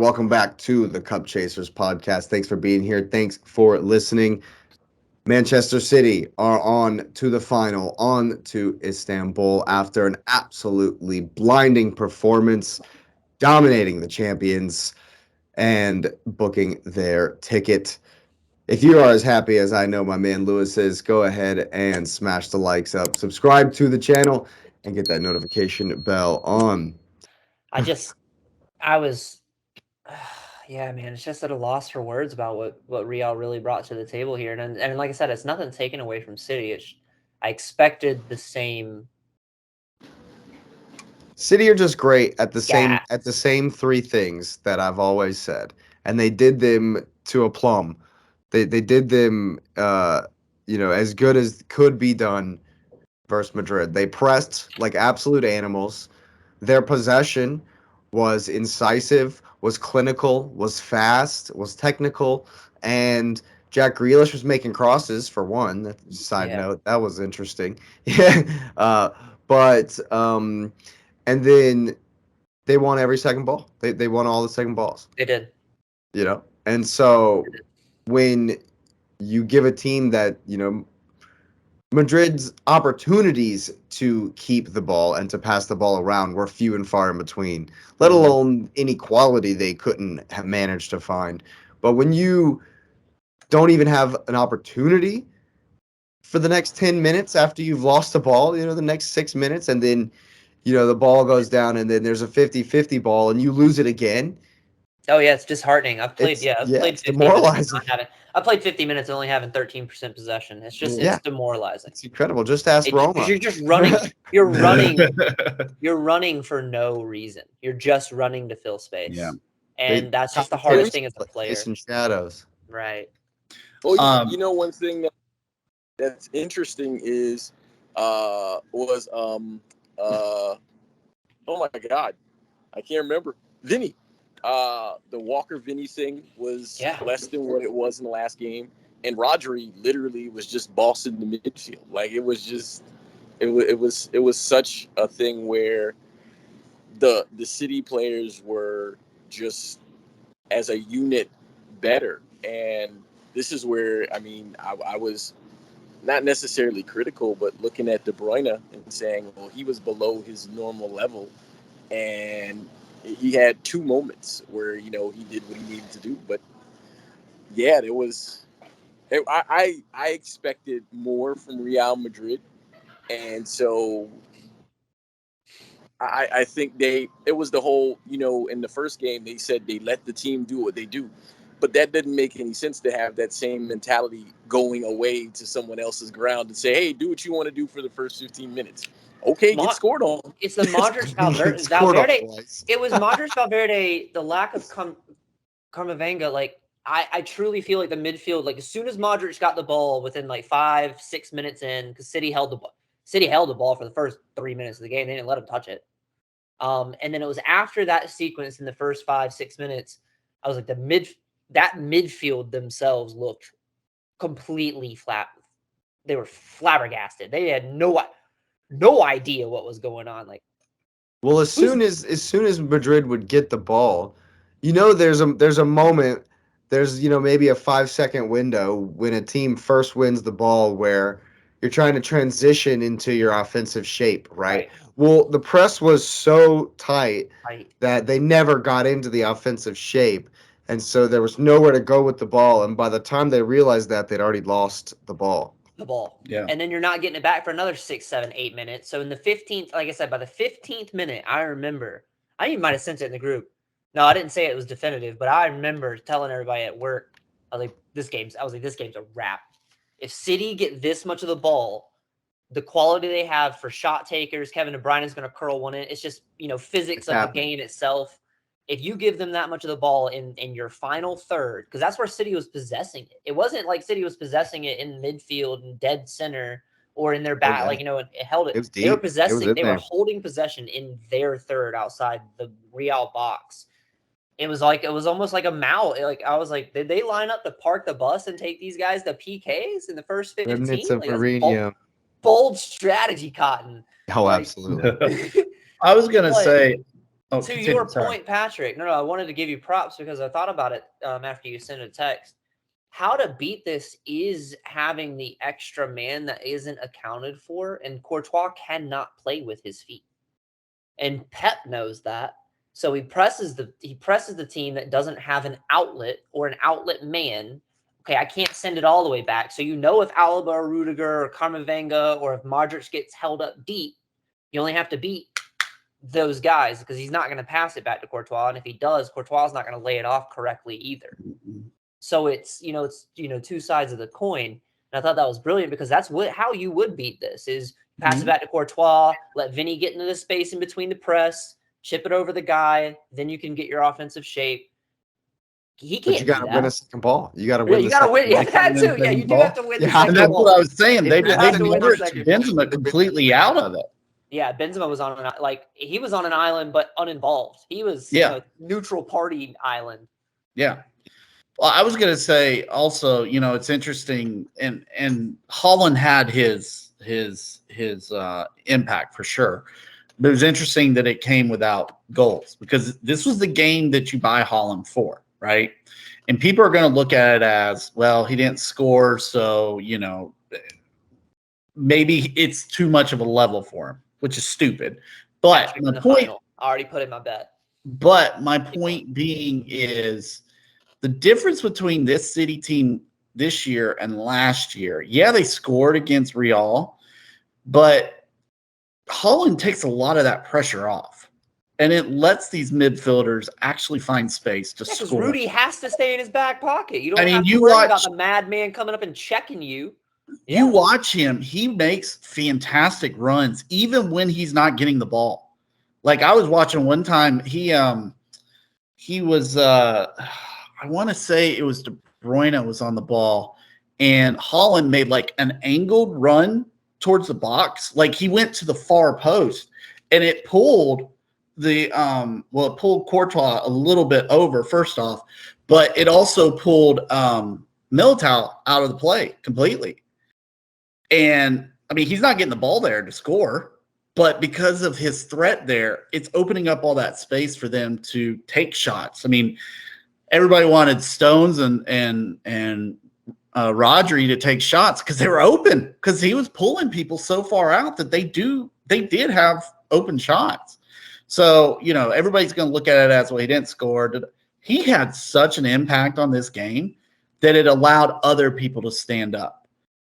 welcome back to the Cup Chasers podcast. Thanks for being here. Thanks for listening. Manchester City are on to the final, on to Istanbul after an absolutely blinding performance, dominating the champions and booking their ticket. If you are as happy as I know my man Lewis is, go ahead and smash the likes up, subscribe to the channel, and get that notification bell on. I was, yeah, man, it's just at a loss for words about what Real really brought to the table here. And like I said, it's nothing taken away from City. I expected the same. City are just great at Gas. the same three things that I've always said, and they did them to a plumb. They did them, as good as could be done versus Madrid. They pressed like absolute animals. Their possession was incisive, was clinical, was fast, was technical, and Jack Grealish was making crosses for one. Side note, that was interesting. Yeah, but and then they won every second ball. They won all the second balls. They did. And so when you give a team that Madrid's opportunities to keep the ball and to pass the ball around were few and far in between, let alone any quality they couldn't have managed to find. But when you don't even have an opportunity for the next 10 minutes after you've lost the ball, the next 6 minutes, and then, the ball goes down and then there's a 50-50 ball and you lose it again. Oh yeah, it's disheartening. I've played 50 minutes I played 50 minutes only having 13% possession. It's demoralizing. It's incredible. Just ask Roma. You're just running. You're running for no reason. You're just running to fill space. Yeah. And that's just the hardest thing as a player. Chasing shadows. Right. Well, one thing that's interesting is oh my God, I can't remember. Vinny. The Walker Vinny thing was less than what it was in the last game, and Rodri literally was just bossing the midfield. Like it was such a thing where the City players were just as a unit better, and this is where I was not necessarily critical, but looking at De Bruyne and saying, well, he was below his normal level, and he had two moments where he did what he needed to do. But yeah, there was. I expected more from Real Madrid, and so I think it was the whole in the first game they said they let the team do what they do, but that didn't make any sense to have that same mentality going away to someone else's ground and say, hey, do what you want to do for the first 15 minutes. Okay, get scored on. It's the Modric Valverde. It was Modric Valverde, the lack of Camavinga. Like, I truly feel like the midfield, like as soon as Modric got the ball within like 5-6 minutes in, because City held the ball for the first 3 minutes of the game. They didn't let him touch it. And then it was after that sequence in the first 5-6 minutes, I was like that midfield themselves looked completely flat. They were flabbergasted. They had no idea what was going on. Like, well, as soon as Madrid would get the ball, there's a moment, there's maybe a 5-second window when a team first wins the ball where you're trying to transition into your offensive shape, right? Well, the press was so tight that they never got into the offensive shape, and so there was nowhere to go with the ball. And by the time they realized that, they'd already lost the ball. Yeah. And then you're not getting it back for another 6, 7, 8 minutes. So in the 15th, like I said, by the 15th minute, I remember, I even might have sent it in the group. No, I didn't say it was definitive, but I remember telling everybody at work, I was like, this game's a wrap. If City get this much of the ball, the quality they have for shot takers, Kevin De Bruyne is going to curl one in. It's just, physics of the game itself. If you give them that much of the ball in your final third, because that's where City was possessing it. It wasn't like City was possessing it in midfield and dead center or in their back. It held it. They were possessing. They were holding possession in their third outside the Real box. It was almost like a mouth. Like I was like, did they line up to park the bus and take these guys to PKs in the first 15? Remnants of Mourinho. Bold strategy, Cotton. Oh, absolutely. I was gonna say, To continue, your sorry. point, Patrick. No, I wanted to give you props because I thought about it after you sent a text. How to beat this is having the extra man that isn't accounted for, and Courtois cannot play with his feet. And Pep knows that. So he presses the team that doesn't have an outlet or an outlet man. Okay, I can't send it all the way back. So if Alaba or Rudiger or Camavinga or if Modric gets held up deep, you only have to beat those guys because he's not going to pass it back to Courtois. And if he does, Courtois is not going to lay it off correctly either. So it's two sides of the coin. And I thought that was brilliant because that's how you would beat this is pass it back to Courtois, let Vinny get into the space in between the press, chip it over the guy, then you can get your offensive shape. He can't. But you got to win a second ball. You got to Yeah, win. you got to win. Yeah, that too. Yeah, you do have to win the second And that's ball. what I was saying. They have to win the Modric second and Benzema completely out of it. Yeah, Benzema was he was on an island but uninvolved. He was neutral party island. Yeah. Well, I was going to say also, it's interesting, and Holland had his impact for sure. But it was interesting that it came without goals because this was the game that you buy Holland for, right? And people are going to look at it as, well, he didn't score, so, maybe it's too much of a level for him, which is stupid. But my point, I already put in my bet. But my point being is the difference between this City team this year and last year. Yeah, they scored against Real, but Holland takes a lot of that pressure off. And it lets these midfielders actually find space to score. Because Rudy has to stay in his back pocket. You don't have to worry about the madman coming up and checking you. You watch him. He makes fantastic runs, even when he's not getting the ball. Like I was watching one time, he was I want to say it was De Bruyne was on the ball, and Holland made like an angled run towards the box. Like he went to the far post, and it pulled it pulled Courtois a little bit over first off, but it also pulled Militao out of the play completely. And I mean, he's not getting the ball there to score, but because of his threat there, it's opening up all that space for them to take shots. I mean, everybody wanted Stones and Rodri to take shots because they were open because he was pulling people so far out that they did have open shots. So, everybody's going to look at it as, well, he didn't score. He had such an impact on this game that it allowed other people to stand up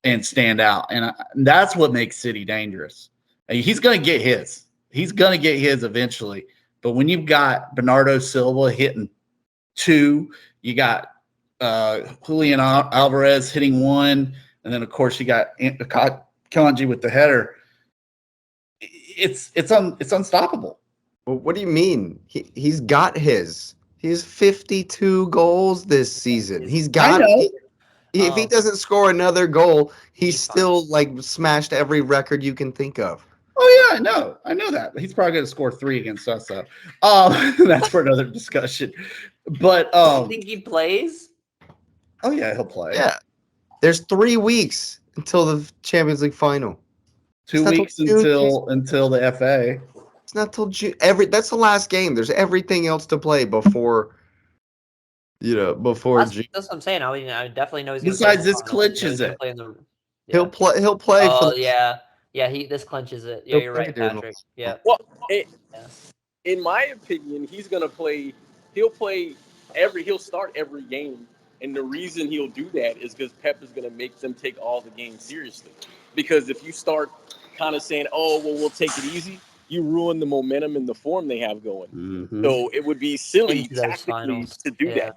and stand out. And that's what makes City dangerous. He's going to get his. He's going to get his eventually. But when you've got Bernardo Silva hitting 2, you got Julian Alvarez hitting 1, and then, of course, you got Kanji with the header. It's unstoppable. Well, what do you mean? He's got his. He has 52 goals this season. He's got it. If he doesn't score another goal, he's still smashed every record you can think of. Oh yeah, I know that. He's probably going to score 3 against us, though. That's for another discussion. But you think he plays? Oh yeah, he'll play. Yeah, there's 3 weeks until the Champions League final. 2 weeks until the FA. It's not till June. That's the last game. There's everything else to play before. Before June. That's what I'm saying. I definitely know he's going to. Besides, this clinches it. He'll play. He'll play. Oh yeah. This clinches it. Yeah, you're right, Patrick. Yeah. Well, in my opinion, he's gonna play. He'll start every game, and the reason he'll do that is because Pep is gonna make them take all the games seriously. Because if you start kind of saying, "Oh, well, we'll take it easy," you ruin the momentum and the form they have going. Mm-hmm. So it would be silly tactically to do that.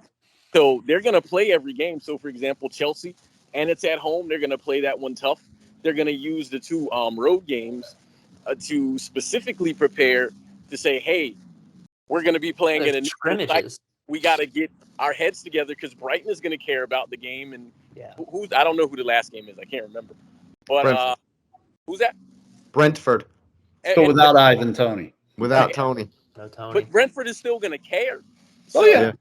So they're gonna play every game. So, for example, Chelsea, and it's at home. They're gonna play that one tough. They're going to use the 2 road games to specifically prepare to say, hey, we're going to be playing in a scrimmages. We got to get our heads together because Brighton is going to care about the game. And I don't know who the last game is. I can't remember. But who's that? Brentford. So without Ivan Toney. Without Tony. No Tony. But Brentford is still going to care. So, yeah.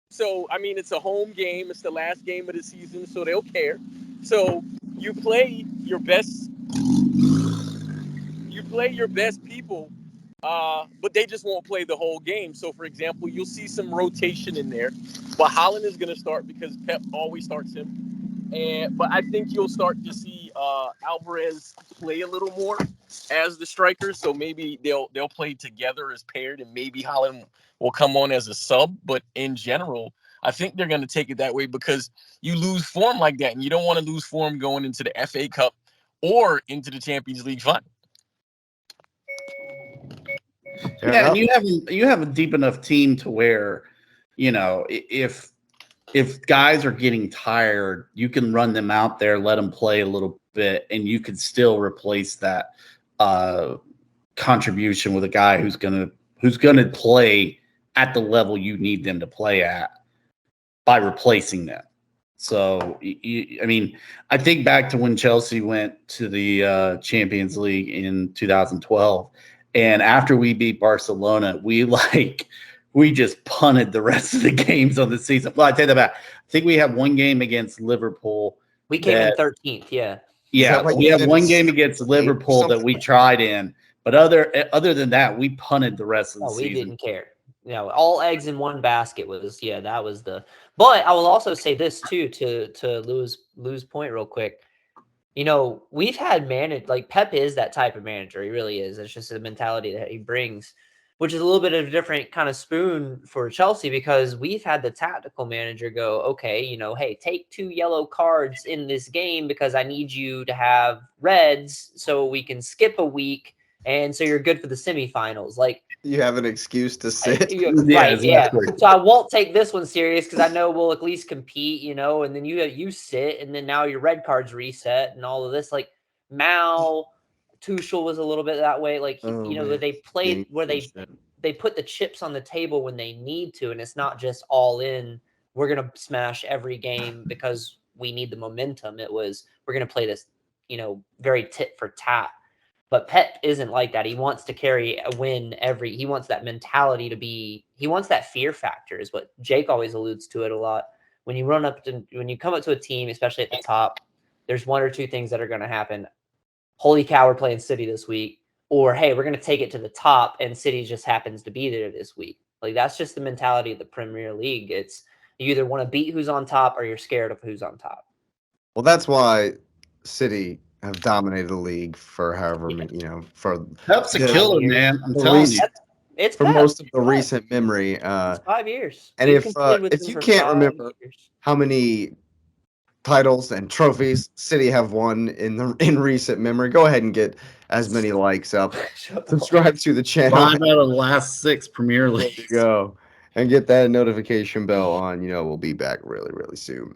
So, I mean, it's a home game. It's the last game of the season, so they'll care. So you play your best people but they just won't play the whole game. So, for example, you'll see some rotation in there. But Haaland is going to start because Pep always starts him. But I think you'll start to see Alvarez play a little more as the striker. So maybe they'll play together as paired, and maybe Haaland will come on as a sub. But in general, I think they're going to take it that way because you lose form like that, and you don't want to lose form going into the FA Cup or into the Champions League final. Yeah, and you have a deep enough team to where, if guys are getting tired, you can run them out there, let them play a little bit, and you can still replace that contribution with a guy who's gonna play at the level you need them to play at by replacing them. So, I mean, I think back to when Chelsea went to the Champions League in 2012, and after we beat Barcelona, we just punted the rest of the games on the season. Well, I take that back. I think we had one game against Liverpool. We came in 13th, yeah. Yeah, we had one game against Liverpool that we tried in, but other than that, we punted the rest of the season. We didn't care. All eggs in one basket that was the. But I will also say this too to Lou's point real quick. We've had like Pep is that type of manager. He really is. It's just a mentality that he brings, which is a little bit of a different kind of spoon for Chelsea because we've had the tactical manager go, okay, hey, take 2 yellow cards in this game because I need you to have reds so we can skip a week. And so you're good for the semifinals. Like you have an excuse to sit. Right. Yeah. So I won't take this one serious because I know we'll at least compete, and then you sit and then now your red cards reset and all of this. Like Tuchel was a little bit that way. Like, they played where they put the chips on the table when they need to. And it's not just all in. We're going to smash every game because we need the momentum. It was, we're going to play this, very tit for tat. But Pep isn't like that. He wants to carry a win he wants that mentality he wants that fear factor is what Jake always alludes to it a lot. When you come up to a team, especially at the top, there's 1 or 2 things that are going to happen. Holy cow, we're playing City this week. Or, hey, we're going to take it to the top and City just happens to be there this week. Like, that's just the mentality of the Premier League. It's you either want to beat who's on top or you're scared of who's on top. Well, that's why City have dominated the league for however many, for Pep's a killer, man. I'm telling you. It's for most of the recent memory. It's 5 years. And if you can't remember how many titles and trophies City have won in recent memory, go ahead and get as many likes up. Subscribe to the channel. 5 out of the last 6 Premier Leagues. There you go. And get that notification bell on. We'll be back really, really soon.